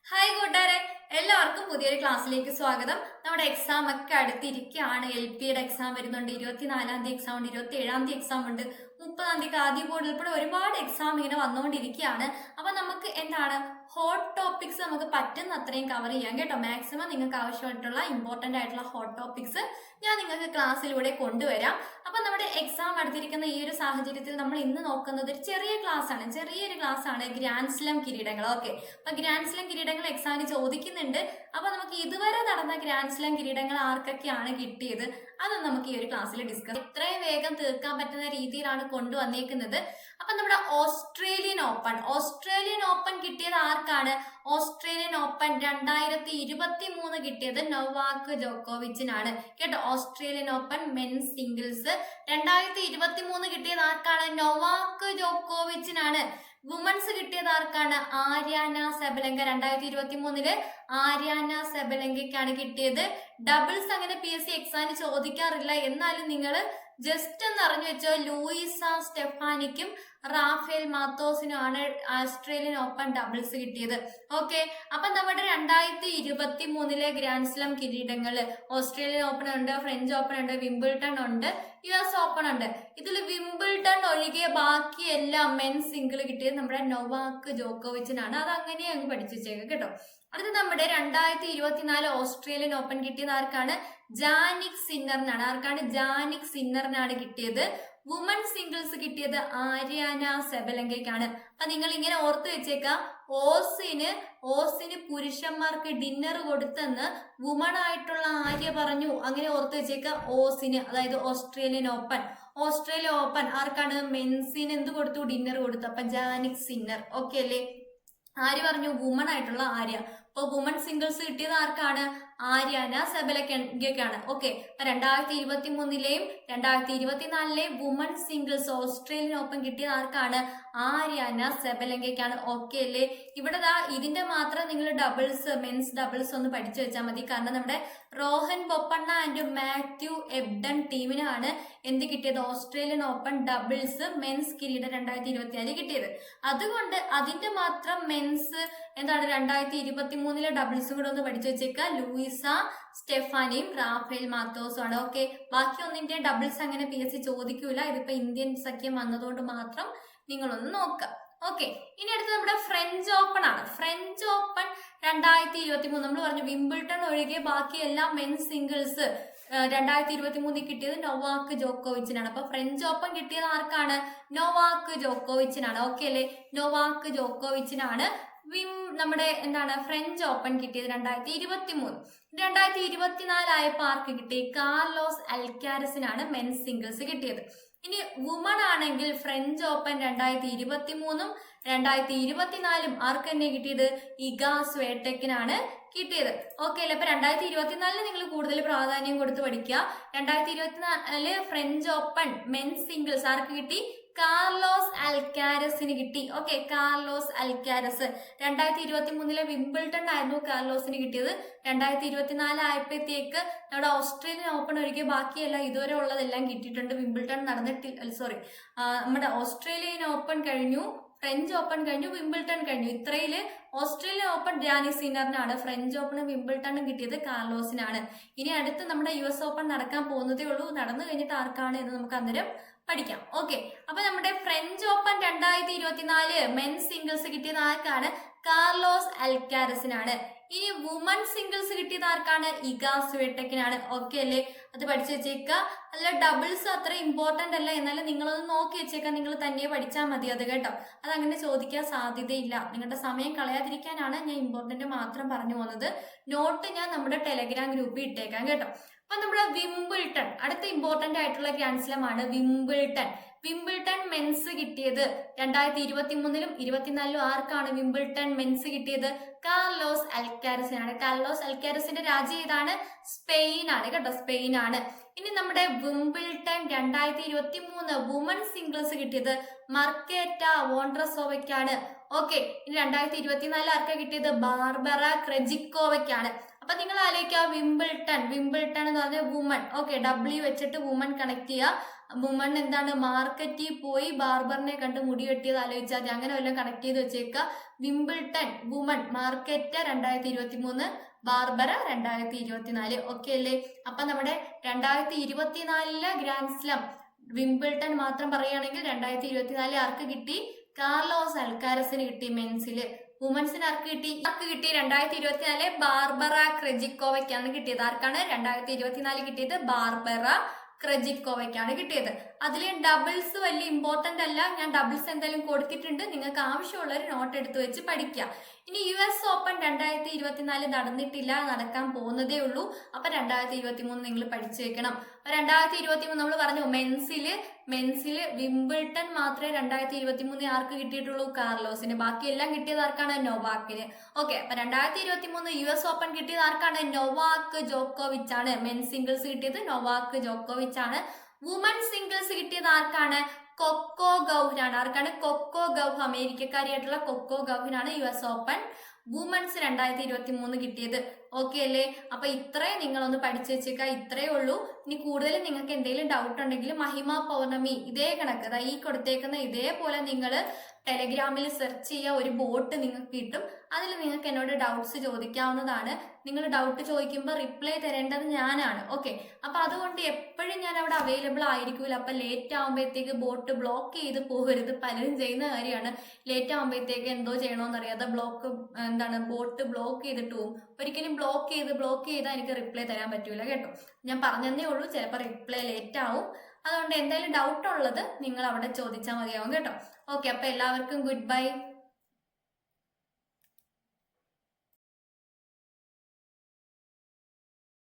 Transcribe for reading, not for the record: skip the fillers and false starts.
Hi കൂട്ടുകാരെ, എല്ലാവർക്കും പുതിയൊരു ക്ലാസ്സിലേക്ക് സ്വാഗതം. നമ്മുടെ എക്സാം ഒക്കെ അടുത്തിരിക്കുകയാണ്. LP-യുടെ എക്സാം വരുന്നുണ്ട്. 24-ാം തീയതി എക്സാം ഉണ്ട്, 27-ാം തീയതി എക്സാം ഉണ്ട്, 30-ാം തീയതി ആദ്യ ബോർഡ് ഉൾപ്പെടെ ഒരുപാട് എക്സാം ഇങ്ങനെ വന്നുകൊണ്ടിരിക്കുകയാണ്. അപ്പൊ നമുക്ക് ഹോട്ട് ടോപ്പിക്സ് നമുക്ക് പറ്റുന്ന അത്രയും കവർ ചെയ്യാം കേട്ടോ. മാക്സിമം നിങ്ങൾക്ക് ആവശ്യമായിട്ടുള്ള ഇമ്പോർട്ടന്റ് ആയിട്ടുള്ള ഹോട്ട് ടോപ്പിക്സ് ഞാൻ നിങ്ങൾക്ക് ക്ലാസ്സിലൂടെ കൊണ്ടുവരാം. അപ്പൊ നമ്മുടെ എക്സാം അടുത്തിരിക്കുന്ന ഈ ഒരു സാഹചര്യത്തിൽ നമ്മൾ ഇന്ന് നോക്കുന്നത് ഒരു ചെറിയൊരു ക്ലാസ് ആണ്, ഗ്രാൻഡ് സ്ലാം കിരീടങ്ങൾ. ഓക്കെ, അപ്പൊ ഗ്രാൻഡ് സ്ലാം കിരീടങ്ങൾ എക്സാമിന് ചോദിക്കുന്നുണ്ട്. അപ്പൊ നമുക്ക് ഇതുവരെ നടന്ന ഗ്രാൻഡ് സ്ലാം കിരീടങ്ങൾ ആർക്കൊക്കെയാണ് കിട്ടിയത് അതൊന്നും നമുക്ക് ഈ ഒരു ക്ലാസ്സിൽ ഡിസ്കസ് എത്രയും വേഗം തീർക്കാൻ പറ്റുന്ന രീതിയിലാണ് കൊണ്ടുവന്നേക്കുന്നത്. അപ്പൊ നമ്മുടെ ഓസ്ട്രേലിയൻ ഓപ്പൺ കിട്ടിയത് ആർക്കാണ്? ഓസ്ട്രേലിയൻ ഓപ്പൺ 2023 കിട്ടിയത് നൊവാക് ജോക്കോവിച്ചിനാണ് കേട്ടോ. ഓസ്ട്രേലിയൻ ഓപ്പൺ മെൻസ് സിംഗിൾസ് 2023 കിട്ടിയത് ആർക്കാണ്? നൊവാക് ജോക്കോവിച്ചിനാണ്. വുമൻസ് കിട്ടിയത് ആർക്കാണ്? ആര്യാന സെബലങ്ക. 2023 ആര്യാന സെബലങ്കയ്ക്കാണ് കിട്ടിയത്. ഡബിൾസ് അങ്ങനെ PSC എക്സാമിന് ചോദിക്കാറില്ല, എന്നാലും നിങ്ങൾ ജസ്റ്റ് ഒന്ന് അറിഞ്ഞു വെച്ചോ. ലൂയിസ സ്റ്റെഫാനിക്കും റാഫേൽ മാത്തോസിനുമാണ് ഓസ്ട്രേലിയൻ ഓപ്പൺ ഡബിൾസ് കിട്ടിയത്. ഓക്കെ, അപ്പൊ നമ്മുടെ 2023 ഗ്രാൻഡ് സ്ലാം കിരീടങ്ങള് ഓസ്ട്രേലിയൻ ഓപ്പൺ ഉണ്ട്, ഫ്രഞ്ച് ഓപ്പൺ ഉണ്ട്, വിംബിൾട്ടൺ ഉണ്ട്, US ഓപ്പൺ ഉണ്ട്. ഇതിൽ വിംബിൾട്ടൺ ഒഴികെ ബാക്കിയെല്ലാം മെൻസ് സിംഗിൾ കിട്ടിയത് നമ്മുടെ നൊവാക് ജോക്കോവിച്ചിനാണ്. അത് അങ്ങനെ അങ്ങ് പഠിച്ചു വെച്ചേക്കാം കേട്ടോ. അടുത്ത നമ്മുടെ 2024 ഓസ്ട്രേലിയൻ ഓപ്പൺ കിട്ടിയത് ആർക്കാണ്? ജാനിക് സിന്നറിനാണ് കിട്ടിയത്. വുമൺ സിംഗിൾസ് കിട്ടിയത് ആര്യാന സെബലങ്കയ്ക്കാണ്. അപ്പൊ നിങ്ങൾ ഇങ്ങനെ ഓർത്ത് വെച്ചേക്കാം, ഓസിന് പുരുഷന്മാർക്ക് ഡിന്നർ കൊടുത്തെന്ന് വുമൺ ആയിട്ടുള്ള ആര്യ പറഞ്ഞു. അങ്ങനെ ഓർത്ത് വെച്ചേക്കാം. ഓസിന്, അതായത് ഓസ്ട്രേലിയൻ ഓപ്പൺ ആർക്കാണ്? മെൻസിന് എന്ത് കൊടുത്തു? ഡിന്നർ കൊടുത്തു. അപ്പൊ ജാനിക് സിന്നർ. ഓക്കെ അല്ലേ? ആര് പറഞ്ഞു? വുമൺ ആയിട്ടുള്ള ആര്യ. അപ്പൊ വുമൺ സിംഗിൾസ് കിട്ടിയത് ആർക്കാണ്? ആര്യാന സെബലങ്കയ്ക്കാണ്. Okay, 2023 2024 woman singles Australian open കിട്ടിയത് ആർക്കാണ്? ആര്യാന സെബലങ്കയ്ക്കാണ്. ഓക്കെ അല്ലേ? ഇവിടെ ഇതിന്റെ മാത്രം നിങ്ങൾ മെൻസ് ഡബിൾസ് ഒന്ന് പഠിച്ചു വെച്ചാൽ മതി. കാരണം നമ്മുടെ റോഹൻ ബൊപ്പണ്ണ ആൻഡ് മാത്യു എബ്ഡൺ ടീമിനാണ് എന്ത് കിട്ടിയത്? ഓസ്ട്രേലിയൻ ഓപ്പൺ ഡബിൾസ് മെൻസ് കിരീടം 2024 കിട്ടിയത്. അതുകൊണ്ട് അതിന്റെ മാത്രം മെൻസ് 2023 ഡബിൾസും കൂടെ ഒന്ന് പഠിച്ചു വെച്ചേക്കാം. ലൂയിസ സ്റ്റെഫാനിയും റാഫേൽ മാത്തോസും ആണ്. ഓക്കെ, ബാക്കി ഒന്നിന്റെ ഡബിൾസ് അങ്ങനെ PSC ചോദിക്കൂല. ഇതിപ്പോ ഇന്ത്യൻ സഖ്യം വന്നതുകൊണ്ട് മാത്രം നിങ്ങളൊന്ന് നോക്കുക. ഓക്കെ, ഇനി അടുത്ത് നമ്മുടെ ഫ്രഞ്ച് ഓപ്പൺ ആണ്. ഫ്രഞ്ച് ഓപ്പൺ 2023 നമ്മൾ പറഞ്ഞു വിംബിൾട്ടൺ ഒഴികെ ബാക്കി എല്ലാം മെൻസ് സിംഗിൾസ് 2023 കിട്ടിയത് നൊവാക് ജോക്കോവിച്ചിനാണ്. അപ്പൊ ഫ്രഞ്ച് ഓപ്പൺ കിട്ടിയത് ആർക്കാണ്? നൊവാക് ജോക്കോവിച്ചിനാണ്. ഓക്കെ അല്ലേ? നൊവാക് ജോക്കോവിച്ചിനാണ് നമ്മുടെ ഫ്രഞ്ച് ഓപ്പൺ കിട്ടിയത് 2023. 2024 ആയപ്പോ ആർക്ക് കിട്ടി? കാർലോസ് അൽക്കാരസിനാണ് മെൻസ് സിംഗിൾസ് കിട്ടിയത്. ഇനി വുമൺ ആണെങ്കിൽ ഫ്രഞ്ച് ഓപ്പൺ 2023 2024 ആർക്ക് തന്നെ കിട്ടിയത്? ഇഗ സ്വേടെക്കിനാണ് കിട്ടിയത്. ഓക്കെ അല്ലേ? അപ്പൊ 2024 നിങ്ങൾ കൂടുതൽ പ്രാധാന്യം കൊടുത്ത് പഠിക്കുക. 2024 ഫ്രഞ്ച് ഓപ്പൺ മെൻസ് സിംഗിൾസ് ആർക്ക് കിട്ടി? കാർലോസ് അൽക്കാരസിന് കിട്ടി. Okay, Carlos Alcaraz. 2023 വിംബിൾട്ടൺ ആയിരുന്നു കാർലോസിന് കിട്ടിയത്. 2024 ആയപ്പോഴത്തേക്ക് നമ്മുടെ ഓസ്ട്രേലിയൻ ഓപ്പൺ ഒഴികെ ബാക്കിയെല്ലാം ഇതുവരെ ഉള്ളതെല്ലാം കിട്ടിയിട്ടുണ്ട്. വിംബിൾട്ടൺ നമ്മുടെ ഓസ്ട്രേലിയൻ ഓപ്പൺ കഴിഞ്ഞു, ഫ്രഞ്ച് ഓപ്പൺ കഴിഞ്ഞു, വിംബിൾട്ടൺ കഴിഞ്ഞു. ഇത്രയില് ഓസ്ട്രേലിയൻ ഓപ്പൺ ജാനിക് സിന്നറിനാണ്, ഫ്രഞ്ച് ഓപ്പണും വിംബിൾട്ടണും കിട്ടിയത് കാർലോസിനാണ്. ഇനി അടുത്ത് നമ്മുടെ US ഓപ്പൺ നടക്കാൻ പോകുന്നതേ ഉള്ളൂ. നടന്നു കഴിഞ്ഞിട്ട് ആർക്കാണ് എന്ന് നമുക്ക് അന്നേരം പഠിക്കാം. ഓക്കെ, അപ്പൊ നമ്മുടെ ഫ്രഞ്ച് ഓപ്പൺ 2024 മെൻസ് സിംഗിൾസ് കിട്ടിയത് ആർക്കാണ്? കാർലോസ് അൽക്കാരസിനാണ്. ഇനി വുമൺ സിംഗിൾസ് കിട്ടിയത് ആർക്കാണ്? ഇഗ സ്വേടെക്കിനാണ്. ഓക്കെ അല്ലേ? അത് പഠിച്ചു വെച്ചേക്ക. അല്ല, ഡബിൾസ് അത്ര ഇമ്പോർട്ടന്റ് അല്ല, എന്നാലും നിങ്ങളൊന്ന് നോക്കി വെച്ചേക്കാം. നിങ്ങൾ തന്നെ പഠിച്ചാൽ മതി അത് കേട്ടോ. അത് അങ്ങനെ ചോദിക്കാൻ സാധ്യതയില്ല. നിങ്ങളുടെ സമയം കളയാതിരിക്കാനാണ് ഞാൻ ഇമ്പോർട്ടന്റ് മാത്രം പറഞ്ഞു പോകുന്നത്. നോട്ട് ഞാൻ നമ്മുടെ ടെലഗ്രാം ഗ്രൂപ്പിൽ ഇട്ടേക്കാം കേട്ടോ. അപ്പൊ നമ്മുടെ വിംബിൾട്ടൺ അടുത്ത ഇമ്പോർട്ടന്റ് ആയിട്ടുള്ള ഗ്രാൻഡ് സ്ലാം ആണ്. വിംബിൾട്ടൺ മെൻസ് കിട്ടിയത് 2023 2024 ആർക്കാണ് വിംബിൾട്ടൺ മെൻസ് കിട്ടിയത്? കാർലോസ് അൽക്കാരസിനാണ്. കാർലോസ് അൽക്കാരസിന്റെ രാജ്യം ഏതാണ്? സ്പെയിൻ ആണ് കേട്ടോ, സ്പെയിൻ ആണ്. ഇനി നമ്മുടെ വിംബിൾട്ടൺ 2023 വുമൺ സിംഗിൾസ് കിട്ടിയത് മർക്കേറ്റ വോൺഡ്രസോവയ്ക്കാണ്. ഓക്കെ, ഇനി 2024 ആർക്കാ കിട്ടിയത്? ബാർബറ ക്രെജിക്കോവയ്ക്കാണ്. അപ്പൊ നിങ്ങൾ ആലോചിക്കുക, വിംബിൾട്ടൺ എന്ന് പറഞ്ഞ വുമൺ. ഓക്കെ, W വെച്ചിട്ട് വുമൺ കണക്ട് ചെയ്യുക. വുമൺ എന്താണ് മാർക്കറ്റിൽ പോയി ബാർബറിനെ കണ്ട് മുടി വെട്ടിയത് ആലോചിച്ചാൽ മതി. അങ്ങനെ വല്ലതും കണക്ട് ചെയ്ത് വെച്ചേക്കുക. Wimbledon woman market 2023, Barbara 2024. Okay അല്ലേ? അപ്പൊ നമ്മുടെ 2024 ഗ്രാൻഡ് സ്ലാം വിംബിൾട്ടൺ മാത്രം പറയുകയാണെങ്കിൽ 2024 ആർക്ക് കിട്ടി? കാർലോസ് അൽക്കാരസിന് കിട്ടി മെൻസില്. വുമൻസിന് ആർക്ക് കിട്ടി? 2024 ബാർബറ ക്രെജിക്കോവയ്ക്കാണ് കിട്ടിയത്. ആർക്കാണ് 2024 കിട്ടിയത്? ബാർബറ ക്രെജിക്കോവയ്ക്കാണ് കിട്ടിയത്. അതിൽ ഡബിൾസ് വലിയ ഇമ്പോർട്ടന്റ് അല്ല, ഞാൻ ഡബിൾസ് എന്തായാലും കൊടുത്തിട്ടുണ്ട്, നിങ്ങൾക്ക് ആവശ്യമുള്ളവർ നോട്ട് എടുത്ത് വെച്ച് പഠിക്കുക. ഇനി US ഓപ്പൺ 2024 നടന്നിട്ടില്ല, നടക്കാൻ പോകുന്നതേ ഉള്ളൂ. അപ്പൊ 2023 നിങ്ങൾ പഠിച്ചു വെക്കണം. 2023 നമ്മൾ പറഞ്ഞു മെൻസില് വിംബിൾട്ടൺ മാത്രമേ 2023 ആർക്ക് കിട്ടിയിട്ടുള്ളൂ? കാർലോസിന്. ബാക്കിയെല്ലാം കിട്ടിയത് ആർക്കാണ്? നൊവാക്കിന്. ഓക്കെ, അപ്പൊ 2023 US ഓപ്പൺ കിട്ടിയത് ആർക്കാണ്? നൊവാക്ക് ജോക്കോവിച്ച് ആണ്. മെൻ സിംഗിൾസ് കിട്ടിയത് നൊവാക്ക് ജോക്കോവിച്ച് ആണ്. വുമൺ സിംഗിൾസ് കിട്ടിയത് ആർക്കാണ്? കൊക്കോ ഗൗഫിനാണ്. ആർക്കാണ്? കൊക്കോ ഗൗഫ്, അമേരിക്കക്കാരിയായിട്ടുള്ള കൊക്കോ ഗൗഫിനാണ് US ഓപ്പൺ വുമൻസ് 2023 കിട്ടിയത്. ഓക്കെ അല്ലേ? അപ്പൊ ഇത്രയും നിങ്ങളൊന്ന് പഠിച്ചു വെച്ചേക്ക. ഇത്രയേ ഉള്ളൂ. ഇനി കൂടുതൽ നിങ്ങൾക്ക് എന്തെങ്കിലും ഡൗട്ട് ഉണ്ടെങ്കിൽ മഹിമ പൗർണമി ഇതേ കണക്ക് ഈ കൊടുത്തേക്കുന്ന ഇതേപോലെ നിങ്ങൾ ടെലഗ്രാമിൽ സെർച്ച് ചെയ്യുക. ഒരു ബോട്ട് നിങ്ങൾക്ക് കിട്ടും. അതിൽ നിങ്ങൾക്ക് എന്നോട് ഡൗട്ട്സ് ചോദിക്കാവുന്നതാണ്. നിങ്ങൾ ഡൗട്ട് ചോദിക്കുമ്പോൾ റിപ്ലൈ തരേണ്ടത് ഞാനാണ്. ഓക്കെ, അപ്പൊ അതുകൊണ്ട് എപ്പോഴും ഞാൻ അവിടെ അവൈലബിൾ ആയിരിക്കൂല. അപ്പൊ ലേറ്റ് ആകുമ്പോഴത്തേക്ക് ബോട്ട് ബ്ലോക്ക് ചെയ്ത് പോകരുത്. പലരും ചെയ്യുന്ന കാര്യമാണ്. ലേറ്റ് ആകുമ്പോഴത്തേക്ക് എന്തോ ചെയ്യണമെന്നറിയാതെ ബോട്ട് ബ്ലോക്ക് ചെയ്തിട്ട് പോകും. ഒരിക്കലും ബ്ലോക്ക് ചെയ്താൽ എനിക്ക് റിപ്ലൈ തരാൻ പറ്റൂല കേട്ടോ. ഞാൻ പറഞ്ഞതേ ഉള്ളൂ, ചിലപ്പോൾ റിപ്ലൈ ലേറ്റ് ആവും. അതുകൊണ്ട് എന്തായാലും ഡൗട്ട് ഉള്ളത് നിങ്ങൾ അവിടെ ചോദിച്ചാൽ മതിയാവും കേട്ടോ. ഓക്കെ, അപ്പൊ എല്ലാവർക്കും ഗുഡ് ബൈ.